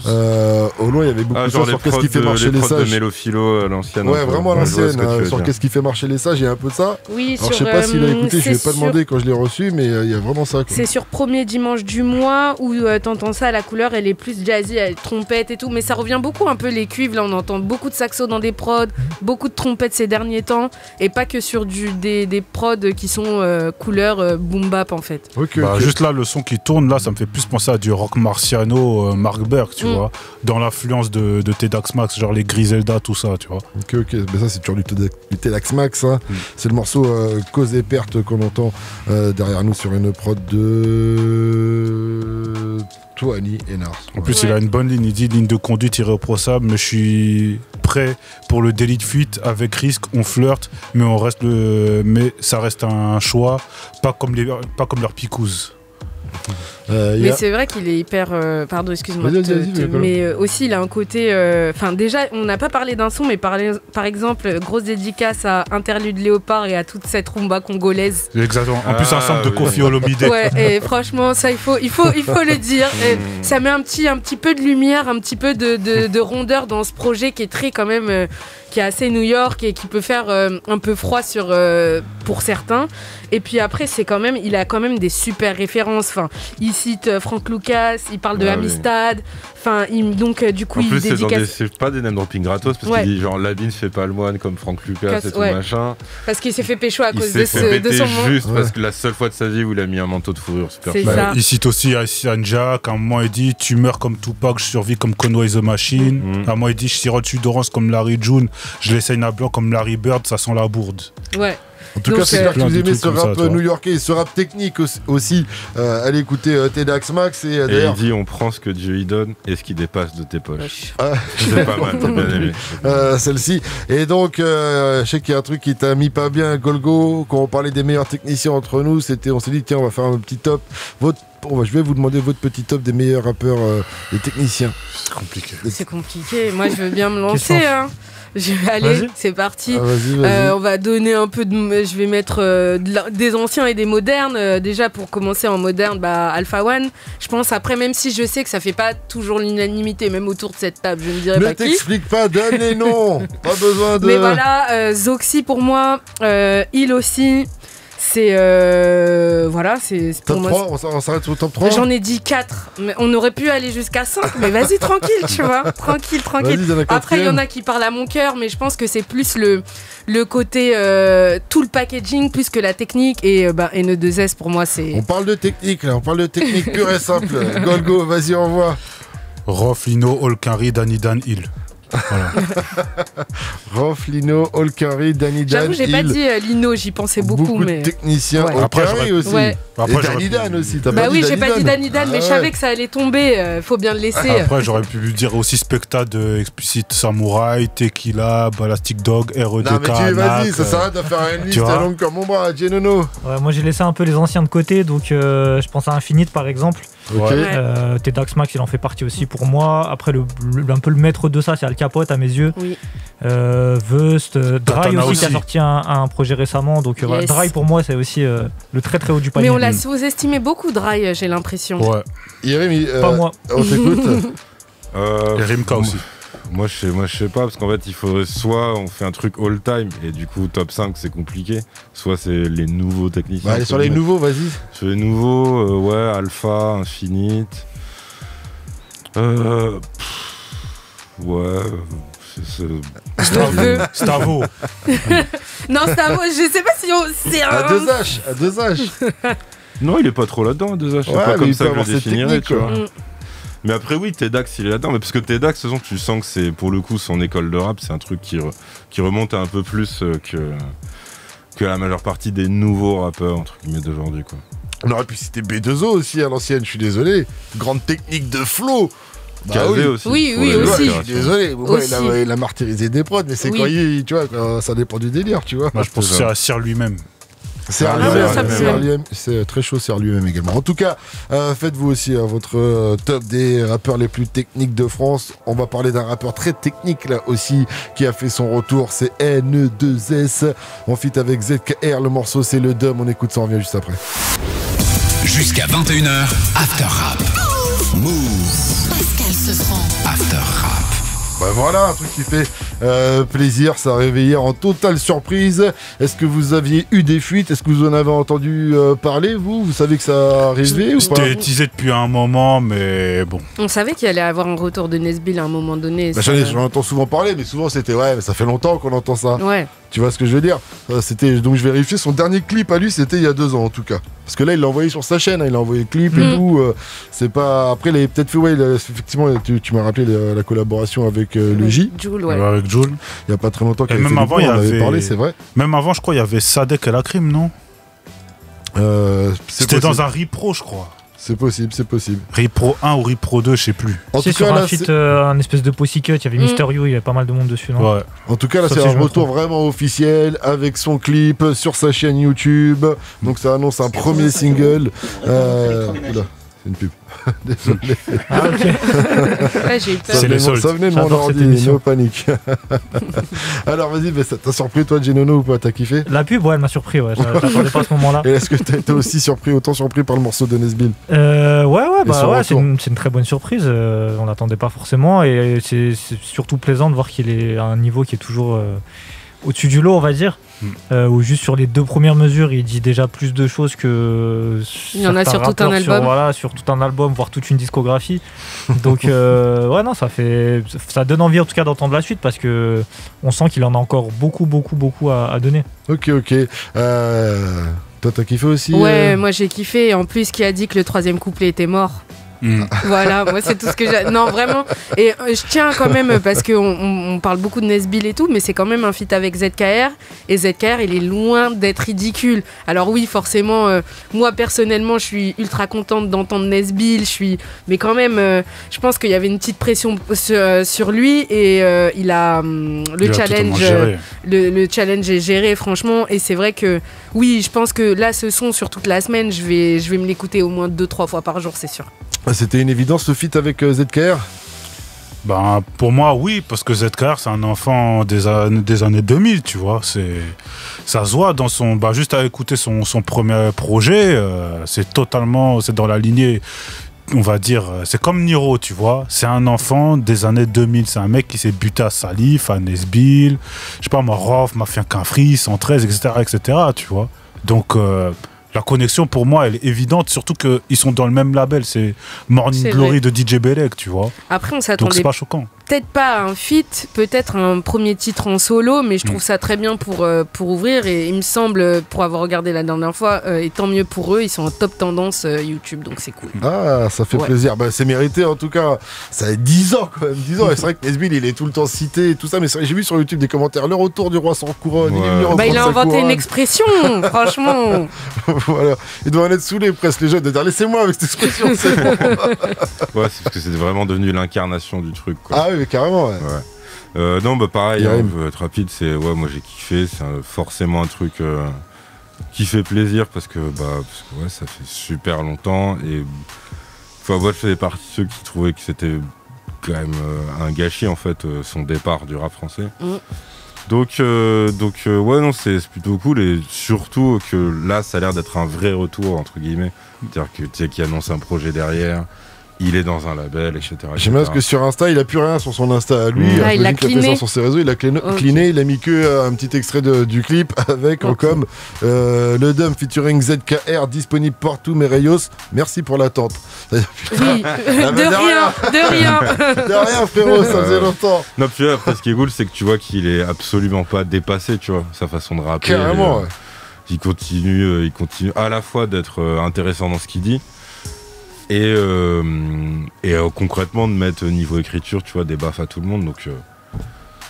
au loin, il y avait beaucoup de genre choses sur qu'est-ce qui fait marcher les prods sages. de Mélophilo à l'ancienne. Ouais, vraiment à l'ancienne, sur sur qu'est-ce qui fait marcher les sages, il y a un peu de ça. Oui, Alors je sais pas s'il a écouté, je lui ai pas demandé quand je l'ai reçu, mais il y a vraiment ça. Quoi. C'est sur premier dimanche du mois où t'entends ça, la couleur elle est plus jazzy, elle trompette et tout, mais ça revient beaucoup un peu les cuivres, là on entend beaucoup de saxo dans des prods, beaucoup de trompettes ces derniers temps, et pas que sur des prods qui sont couleur boom bap en fait. Okay, Juste là, le son qui tourne, là, ça me fait plus penser à du rock marciano, Mark Berg, tu vois, dans l'influence de Tedax Max, genre les Griselda, tout ça, tu vois. Ok, mais ça c'est toujours du Tedax Max, hein. C'est le morceau Cause et Perte qu'on entend derrière nous sur une prod de Toani et Nars. En plus, il a une bonne ligne, il dit ligne de conduite irréprochable, mais je suis prêt pour le délit de fuite, avec risque, on flirte, mais ça reste un choix, pas comme leurs picouses. Mais c'est vrai qu'il est hyper. Pardon, excuse-moi. Mais aussi, il a un côté. Enfin, déjà, on n'a pas parlé d'un son, mais par exemple, grosse dédicace à Interlude Léopard et à toute cette rumba congolaise. Exactement. En plus, un sample de Kofi Olomide. Ouais, et franchement, ça, il faut le dire. Et ça met un petit peu de lumière, un petit peu de rondeur dans ce projet qui est très, quand même. Qui est assez New York et qui peut faire un peu froid pour certains. Et puis après, il a quand même des super références. Enfin, il cite Frank Lucas, il parle de Amistad. Enfin, donc du coup, il dédicace. C'est pas des name dropping gratos parce qu'il dit genre Labine fait pas le moine comme Frank Lucas et tout machin. Parce qu'il s'est fait pécho à cause de son nom. Juste parce que la seule fois de sa vie où il a mis un manteau de fourrure super ça. Il cite aussi Ian Jack. À un moment, il dit tu meurs comme Tupac, je survis comme Conway the Machine. À un moment, il dit je sirote Sudorance comme Larry June. Je l'essaye à blanc comme Larry Bird, ça sent la bourde. Ouais. En tout cas, c'est clair que vous aimez ce rap new-yorkais, ce rap technique aussi. Allez écouter Tedax Max et il dit on prend ce que Dieu y donne et ce qui dépasse de tes poches. C'est pas mal, t'as bien aimé. Celle-ci. Et donc, je sais qu'il y a un truc qui t'a mis pas bien, Golgo, quand on parlait des meilleurs techniciens entre nous, on s'est dit tiens, on va faire un petit top. Je vais vous demander votre petit top des meilleurs rappeurs et techniciens. C'est compliqué. C'est compliqué. Moi, je veux bien me lancer. Allez, c'est parti. Vas-y. On va donner un peu de. Je vais mettre des anciens et des modernes. Déjà, pour commencer en moderne, Alpha One. Je pense, après, même si je sais que ça fait pas toujours l'unanimité, même autour de cette table, je ne dirais pas qui. Ne t'explique pas, donne les noms. Pas besoin de. Mais voilà, Zoxy pour moi, Il aussi. C'est c'est top 3, on s'arrête au top 3. J'en ai dit 4, mais on aurait pu aller jusqu'à 5, mais vas-y tranquille, tu vois, tranquille. Après il y en a qui parlent à mon cœur, mais je pense que c'est plus le côté tout le packaging plus que la technique et N2S pour moi c'est. On parle de technique là, on parle de technique pure et simple. Golgo, vas-y envoie. Rof, Lino, Olkari, Danny Dan, Hill. Voilà. Rof, Lino, Olkari, Danny Dan. J'avoue, j'ai pas dit Lino, j'y pensais beaucoup. De techniciens. Ouais. Olkari aussi. Ouais. Et Danny Dan aussi. J'ai pas dit Danny Dan, mais je savais que ça allait tomber. Faut bien le laisser. Après, j'aurais pu dire aussi Spectade, Explicit Samurai, Tequila, Balastic Dog, REDK. Non, mais vas-y, ça s'arrête de faire une liste longue comme mon bras, Genono. Ouais, moi, j'ai laissé un peu les anciens de côté, donc je pense à Infinite par exemple. Okay. Tedax Max, il en fait partie aussi pour moi. Après, un peu le maître de ça, c'est Al Capote à mes yeux. Oui. Vust, Dry aussi qui a sorti un projet récemment. Donc voilà, Dry pour moi, c'est aussi le très très haut du panier. Mais on l'a sous-estimé beaucoup, Dry, j'ai l'impression. Ouais. Jérémy, pas moi. On t'écoute. Et Rimka aussi. Moi je sais pas, parce qu'en fait il faudrait soit on fait un truc all time et du coup top 5 c'est compliqué, soit c'est les nouveaux techniciens. Allez sur les nouveaux, vas-y. Sur les nouveaux, Alpha, Infinite. Stavo. Non, Stavo, je sais pas si c'est un. À 2H. Non, il est pas trop là-dedans, à 2H. C'est pas comme ça que je le définirais, tu vois. Mais après oui, Tedax il est là-dedans, mais parce que Tedax, de toute façon, tu sens que c'est pour le coup son école de rap, c'est un truc qui remonte un peu plus que la majeure partie des nouveaux rappeurs entre guillemets d'aujourd'hui quoi. On aurait pu citer B2O aussi à l'ancienne, je suis désolé. Grande technique de flow. Aussi. Oui, Je aussi. suis désolé. Il a martyrisé des prods, mais c'est tu vois, ça dépend du délire, tu vois. Moi, je pense que c'est à Cyr lui-même. C'est très chaud, c'est lui-même également. En tout cas, faites-vous aussi votre top des rappeurs les plus techniques de France. On va parler d'un rappeur très technique là aussi qui a fait son retour, c'est N2S. On feat avec ZKR, le morceau c'est le Dum. On écoute ça, on revient juste après. Jusqu'à 21h, After Rap. Move. Pascal Sefranc. After Rap. Voilà, un truc qui fait plaisir, ça a réveillé en totale surprise. Est-ce que vous aviez eu des fuites? Est-ce que vous en avez entendu parler, vous? Vous savez que ça arrivait ou pas? C'était teasé depuis un moment, mais bon. On savait qu'il allait avoir un retour de Nesbill à un moment donné. J'en entends souvent parler, mais souvent c'était mais ça fait longtemps qu'on entend ça. Ouais. Tu vois ce que je veux dire? Donc je vérifiais, son dernier clip à lui, c'était il y a 2 ans en tout cas. Parce que là, il l'a envoyé sur sa chaîne, il a envoyé le clip et tout. C'est pas. Après, il avait peut-être fait, effectivement, tu m'as rappelé la collaboration avec le J. Jules, ouais. Avec Jules. Il n'y a pas très longtemps qu'il avait fait avant, il avait parlé, c'est vrai. Même avant, je crois, il y avait Sadek et la Crime, non? C'était dans un Repro, je crois. C'est possible. Repro 1 ou Repro 2, je sais plus. En tout cas, un espèce de Pussycut, il y avait Mister You, il y avait pas mal de monde dessus, non? Ouais. En tout cas, là, c'est un retour vraiment officiel avec son clip sur sa chaîne YouTube. Donc, ça annonce un premier single. Oula, c'est une pub. Désolé. Ah, ok. Ouais, j'ai eu peur. Ça venait de mon ordi, no panique. Alors, vas-y, t'as surpris toi, Genono, ou pas? T'as kiffé? La pub, elle m'a surpris, ouais. J'attendais pas à ce moment-là. Et est-ce que t'as été aussi autant surpris par le morceau de Nesbill? C'est une très bonne surprise. On l'attendait pas forcément. Et c'est surtout plaisant de voir qu'il est à un niveau qui est toujours au-dessus du lot, on va dire. Ou juste sur les 2 premières mesures, il dit déjà plus de choses que. Il y en a sur tout un album. Sur tout un album, voire toute une discographie. Donc, ça donne envie en tout cas d'entendre la suite parce que on sent qu'il en a encore beaucoup à donner. Ok. Toi, t'as kiffé aussi? Ouais, moi j'ai kiffé. En plus, qui a dit que le 3e couplet était mort. Voilà, moi c'est tout ce que j'ai. Non, vraiment. Et je tiens quand même, parce qu'on parle beaucoup de Nesbill et tout, mais c'est quand même un feat avec ZKR. Et ZKR, il est loin d'être ridicule. Alors oui, forcément, moi personnellement, je suis ultra contente d'entendre Nesbill. Mais quand même, je pense qu'il y avait une petite pression sur lui. Et il a le challenge est géré, franchement. Et c'est vrai que, oui, je pense que là, ce son, sur toute la semaine, je vais me l'écouter au moins 2-3 fois par jour, c'est sûr. C'était une évidence ce feat avec ZKR? Ben, pour moi, oui, parce que ZKR, c'est un enfant des années 2000, tu vois. Ça se voit dans son. Bah, juste à écouter son premier projet, c'est dans la lignée. On va dire, c'est comme Niro, tu vois. C'est un enfant des années 2000. C'est un mec qui s'est buté à Salif, à Nesbill, je sais pas, Rof, Mafia Quinfri, 113, etc., tu vois. Donc, la connexion, pour moi, elle est évidente, surtout qu'ils sont dans le même label. C'est Morning Glory de DJ Belek, tu vois. Après, on donc s'attendait c'est pas choquant. Peut-être pas à un feat, peut-être un premier titre en solo, mais je trouve ça très bien pour ouvrir. Et il me semble, pour avoir regardé la dernière fois, et tant mieux pour eux, ils sont en top tendance YouTube, donc c'est cool. Ah, ça fait plaisir. Bah, c'est mérité en tout cas. Ça a 10 ans quand même, 10 ans. Et c'est vrai que Nesbill, il est tout le temps cité et tout ça, mais j'ai vu sur YouTube des commentaires, le retour du roi sans couronne. Ouais. Il a inventé une expression, franchement. Voilà. Ils doivent en être saoulés presque, les jeunes, de dire laissez-moi avec cette expression. C'est bon. Ouais, c'est parce que c'est vraiment devenu l'incarnation du truc, quoi. Ah oui, mais carrément, ouais. Non, bah pareil, on veut être rapide, moi j'ai kiffé, c'est forcément un truc qui fait plaisir parce que ça fait super longtemps et moi je faisais partie de ceux qui trouvaient que c'était quand même un gâchis en fait son départ du rap français. Donc ouais, non, c'est plutôt cool et surtout que là ça a l'air d'être un vrai retour entre guillemets, c'est-à-dire que tu sais qu'il annonce un projet derrière. Il est dans un label, etc. J'aime bien parce que sur Insta, il a plus rien sur son Insta à lui. Il a cliné. Il a fait ça sur ses réseaux, il a cliné, il a mis que un petit extrait du clip avec en com le Dum featuring ZKR disponible partout, Mereyos. Merci pour l'attente. Oui, de rien. De rien, frérot, ça faisait longtemps. Non, puis après, ce qui est cool, c'est que tu vois qu'il est absolument pas dépassé, tu vois, sa façon de rapper. Carrément, ouais. Il continue à la fois d'être intéressant dans ce qu'il dit. Et concrètement de mettre niveau écriture, tu vois, des baffes à tout le monde, donc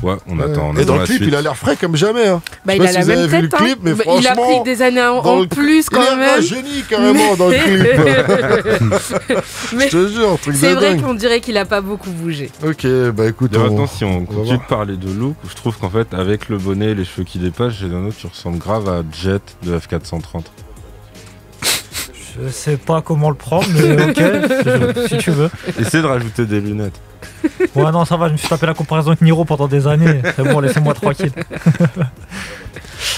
ouais, on attend. Et dans le clip, il a l'air frais comme jamais. Hein. Bah, il a la même tête. Clip, mais franchement, il a pris des années en plus quand même. Il est un génie carrément dans le clip. Mais je te jure, truc de dingue. C'est vrai qu'on dirait qu'il a pas beaucoup bougé. Ok, bah écoute. Et maintenant, si on continue de parler de look, je trouve qu'en fait, avec le bonnet et les cheveux qui dépassent, j'ai un autre, tu ressembles grave à Jet de F430. Je sais pas comment le prendre, mais ok, si tu veux. Essaie de rajouter des lunettes. Ouais, non, ça va, je me suis tapé la comparaison avec Niro pendant des années. C'est bon, laissez-moi tranquille.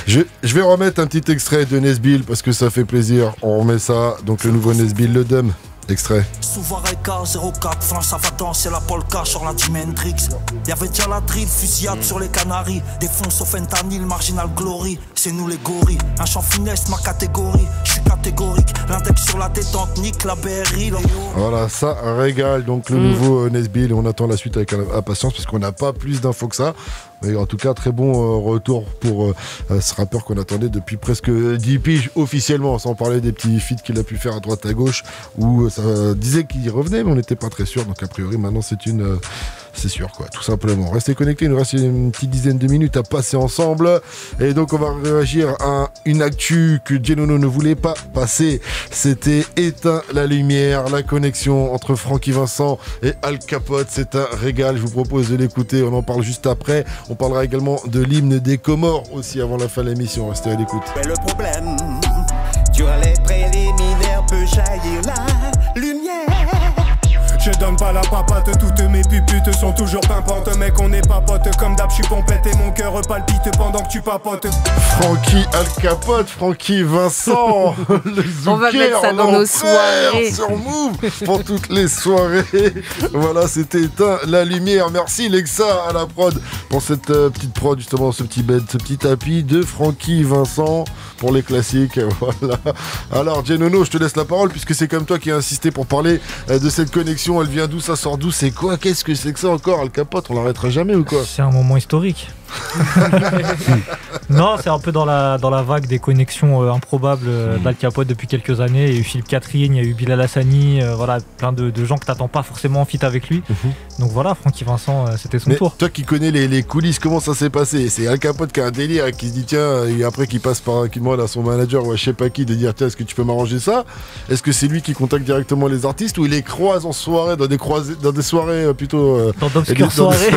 Je vais remettre un petit extrait de Nesbill parce que ça fait plaisir. On remet ça, donc le nouveau Nesbill, le Dum. Extrait. Souvareka 04, France va danser la polka sur la Team Hendrix. Y'avait déjà la drill, fusillade sur les Canaries. Défonce au fentanyl, marginal glory. C'est nous les gorilles, un champ funeste, ma catégorie. Je suis catégorique, l'index sur la détente, nique la BRI. Voilà, ça régale donc le nouveau Nesbill et on attend la suite avec impatience parce qu'on n'a pas plus d'infos que ça. Mais en tout cas, très bon retour pour ce rappeur qu'on attendait depuis presque 10 piges officiellement, sans parler des petits feats qu'il a pu faire à droite à gauche, où ça disait qu'il revenait, mais on n'était pas très sûr. Donc a priori, maintenant, c'est sûr, quoi, tout simplement. Restez connectés, il nous reste une petite dizaine de minutes à passer ensemble. Et donc, on va réagir à une actu que Genono ne voulait pas passer. C'était Éteins la lumière, la connexion entre Francky Vincent et Al Capote. C'est un régal, je vous propose de l'écouter. On en parle juste après. On parlera également de l'hymne des Comores aussi avant la fin de l'émission. Restez à l'écoute. Mais le problème, sur les préliminaires peut jaillir la lumière. Je donne pas la papate, toutes mes puputes sont toujours pimpantes. Mec, on n'est pas potes, comme d'hab, je suis pompette et mon cœur palpite pendant que tu papotes. Francky Al Capote, Francky Vincent, le Zouker, on va mettre ça dans nos soirées. Sur Move pour toutes les soirées. Voilà, c'était Éteint la lumière. Merci Lexa à la prod pour cette petite prod, justement, ce petit tapis de Francky Vincent pour les classiques. Voilà. Alors, Genono, je te laisse la parole puisque c'est comme toi qui as insisté pour parler de cette connexion. Elle vient d'où, ça sort d'où, c'est quoi, qu'est-ce que c'est que ça encore, Al Capote, on l'arrêtera jamais ou quoi? C'est un moment historique. Non, c'est un peu dans la vague des connexions improbables d'Al Capote depuis quelques années. Il y a eu Philippe Catherine, il y a eu Bilal Hassani, voilà, plein de gens que t'attends pas forcément en feat avec lui. Donc voilà, Francky Vincent, c'était son tour. Toi qui connais les coulisses, comment ça s'est passé? C'est Al Capote qui a un délire et qui se dit tiens, et après qui demande à son manager ou à je sais pas qui de dire tiens, est-ce que tu peux m'arranger ça? Est-ce que c'est lui qui contacte directement les artistes ou il les croise en soirée, dans des soirées plutôt. Dans d'obscures soirées.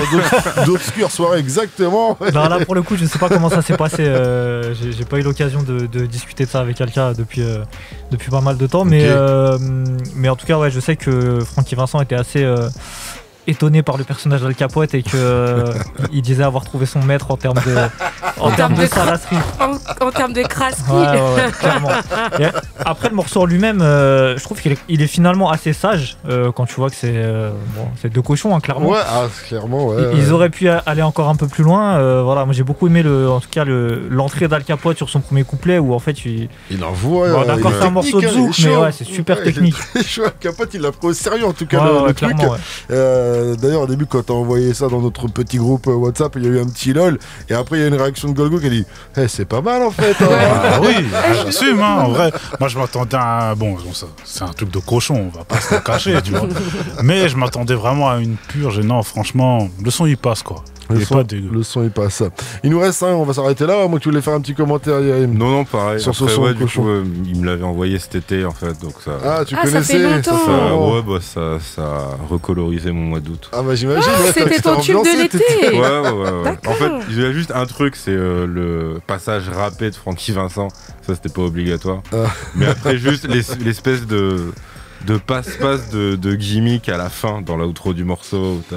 D'obscures soirées, exactement. Non, là pour le coup, je sais pas comment ça s'est passé. J'ai pas eu l'occasion de discuter de ça avec Alka depuis pas mal de temps, mais en tout cas, ouais, je sais que Francky Vincent était assez étonné par le personnage d'Al Capote et que il disait avoir trouvé son maître en termes de salasserie. En termes de crasserie. Ouais, clairement. Et après le morceau en lui-même, je trouve qu'il est finalement assez sage quand tu vois que c'est deux cochons, hein, clairement. Ouais, clairement. Ouais, ils auraient pu aller encore un peu plus loin. Voilà, moi j'ai beaucoup aimé l'entrée d'Al Capote sur son premier couplet où en fait il envoie. Bon, d'accord, c'est un morceau de zouk, mais ouais, c'est super technique. Al Capote, il l'a pris au sérieux en tout cas le truc. D'ailleurs au début quand t'as envoyé ça dans notre petit groupe WhatsApp, il y a eu un petit lol et après il y a une réaction de Golgo qui a dit c'est pas mal en fait. Ah oui, j'assume, hein, en vrai. Moi je m'attendais à c'est un truc de cochon, on va pas se le cacher, tu vois. Mais je m'attendais vraiment à une purge et non, franchement, le son il passe quoi. Le son il passe. Il nous reste on va s'arrêter là. Moi tu voulais faire un petit commentaire Yarim. Non pareil. Sur ce son du coup, il me l'avait envoyé cet été en fait, donc ça. Ah tu connaissais ça fait longtemps. Ça a recolorisé mon mois d'août. Ah bah j'imagine. C'était ton tube de l'été. Ouais. En fait il y a juste un truc, c'est le passage rappé de Francky Vincent. Ça c'était pas obligatoire. Mais après juste l'espèce de passe-passe de gimmick à la fin dans l'outro du morceau où t'as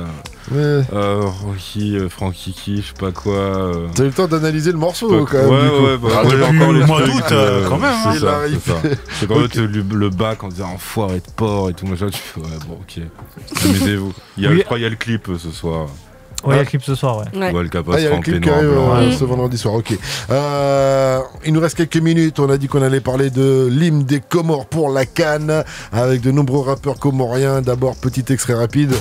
Rocky, Francky, je sais pas quoi. T'as eu le temps d'analyser le morceau quand même. Encore le mois d'août quand même. C'est ça. C'est quand même le bac en disant enfoiré de porc et tout machin. Tu fais bon ok, amusez-vous. Je crois qu'il y a le clip ce soir. Ouais, il y a le clip ce soir, ouais. Il y a le clip qui arrive ce vendredi soir, ok. Il nous reste quelques minutes, on a dit qu'on allait parler de l'hymne des Comores pour la CAN, avec de nombreux rappeurs comoriens. D'abord, petit extrait rapide.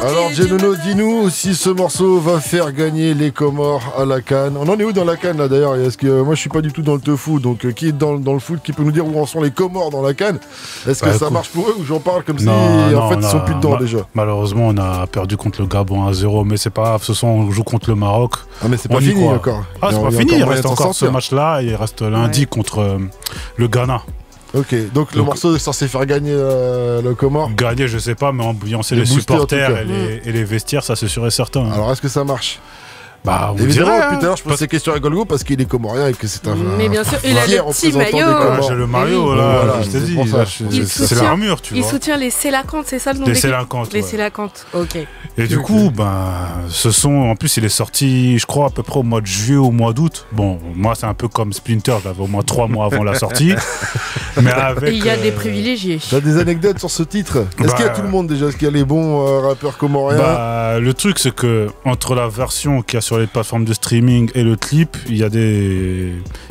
Alors Genono, dis-nous si ce morceau va faire gagner les Comores à la CAN. On en est où dans la CAN là d'ailleurs? Est-ce que moi je suis pas du tout dans le teufou, donc qui est dans le foot, qui peut nous dire où en sont les Comores dans la CAN? Est-ce que ça marche pour eux ou j'en parle comme si en fait ils sont plus dedans déjà? Malheureusement on a perdu contre le Gabon 1-0, mais c'est pas grave, ce soir on joue contre le Maroc. Ah mais c'est pas fini encore. Ah c'est pas fini, il reste encore ce match là, il reste lundi contre le Ghana. Ok, donc le morceau est censé faire gagner le Comore. Gagner, je sais pas, mais ambiancer les supporters et les vestiaires, ça c'est sûr et certain. Alors est-ce que ça marche? Bah, on évidemment, dirait, tout à l'heure je pose ces questions à Golgo parce qu'il est comorien et que c'est un. Mais bien sûr, il a le petit maillot. J'ai le maillot là, je t'ai dit, c'est l'armure, tu vois. Il soutient les Sélacantes, c'est ça le nom des Sélacantes. Les Sélacantes, ok. Et du coup, ce son, en plus, il est sorti, je crois, à peu près au mois de juillet ou au mois d'août. Bon, moi, c'est un peu comme Splinter, je l'avais au moins 3 mois avant la sortie. Mais avec. Et il y a des privilégiés. T'as des anecdotes sur ce titre? Est-ce qu'il y a tout le monde déjà? Est-ce qu'il y a les bons rappeurs comoriens? Le truc, c'est que entre la version qu'il y a sur les plateformes de streaming et le clip, il y a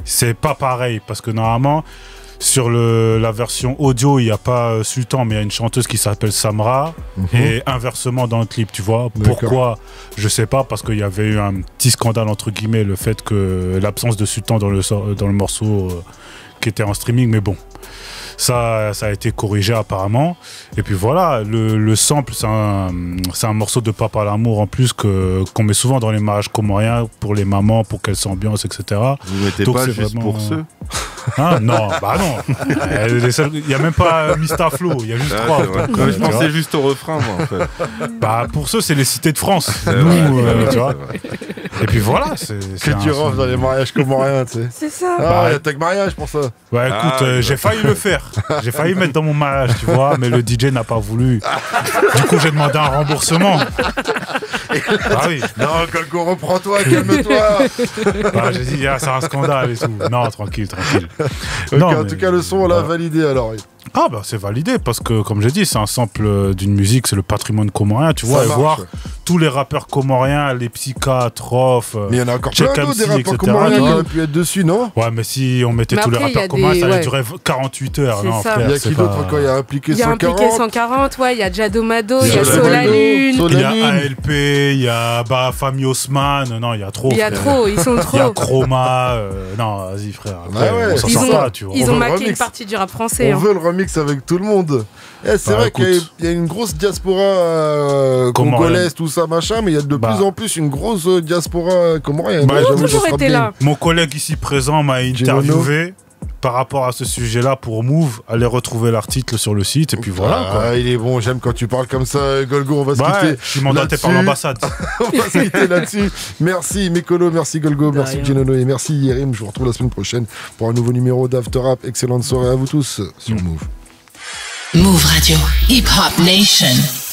c'est pas pareil parce que normalement sur la version audio il n'y a pas Sultan mais il y a une chanteuse qui s'appelle Samra et inversement dans le clip, tu vois. Pourquoi je sais pas, parce qu'il y avait eu un petit scandale entre guillemets, le fait que l'absence de Sultan dans le morceau qui était en streaming, mais bon. Ça a été corrigé apparemment. Et puis voilà, le sample, c'est un morceau de Papa l'amour en plus qu'on met souvent dans les mariages comoriens pour les mamans, pour qu'elles s'ambiancent, etc. Vous mettez donc pas juste vraiment... pour ceux non, bah non. Il n'y a même pas Mistaflo, il y a juste 3. Je pensais juste au refrain, moi, en fait. Bah pour ceux, c'est les cités de France. Nous, tu vois. Et puis voilà. Que tu rentres dans les mariages comoriens, tu sais. C'est ça. Ah, il y a tag mariage pour ça. Ouais, écoute, j'ai failli le faire. J'ai failli mettre dans mon mariage, tu vois, mais le DJ n'a pas voulu. Du coup, j'ai demandé un remboursement. Oui. Non, Golgo, reprends-toi, calme-toi. J'ai dit, c'est un scandale et tout. Non, tranquille. En tout cas, le son, on l'a validé alors. Ah bah c'est validé parce que comme j'ai dit c'est un sample d'une musique, c'est le patrimoine comorien, tu vois, et voir tous les rappeurs comoriens, les psychiatrophes, mais il y en a encore plein d'autres des rappeurs comoriens qui auraient pu être dessus, non? Ouais, mais si on mettait tous les rappeurs comoriens, ça allait durer 48 heures. Non, frère, il y a qui d'autre encore? Il y a Impliqué 140. Il y a Impliqué 140, ouais, il y a Jadomado, il y a Solalune. Il y a ALP, il y a Famille Haussmann, non, il y a trop. Il y a trop, ils sont trop. Il y a Chroma, non, vas-y frère. On s'en sort pas, tu vois. Ils ont maqué une partie du rap français. On veut le remix avec tout le monde. C'est vrai qu'il y a une grosse diaspora congolaise, tout ça, machin, mais il y a de plus en plus une grosse diaspora comorienne. Ils ont toujours été là. Mon collègue ici présent m'a interviewé par rapport à ce sujet-là pour Move. Allez retrouver l'article sur le site et puis voilà. Quoi. Il est bon, j'aime quand tu parles comme ça, Golgo. On va se quitter. Je suis mandaté par l'ambassade. On va se quitter là-dessus. Merci Mekolo, merci Golgo, merci Genono et merci Yerim. Je vous retrouve la semaine prochaine pour un nouveau numéro d'After Rap. Excellente soirée à vous tous sur Move. Move Radio, Hip Hop Nation.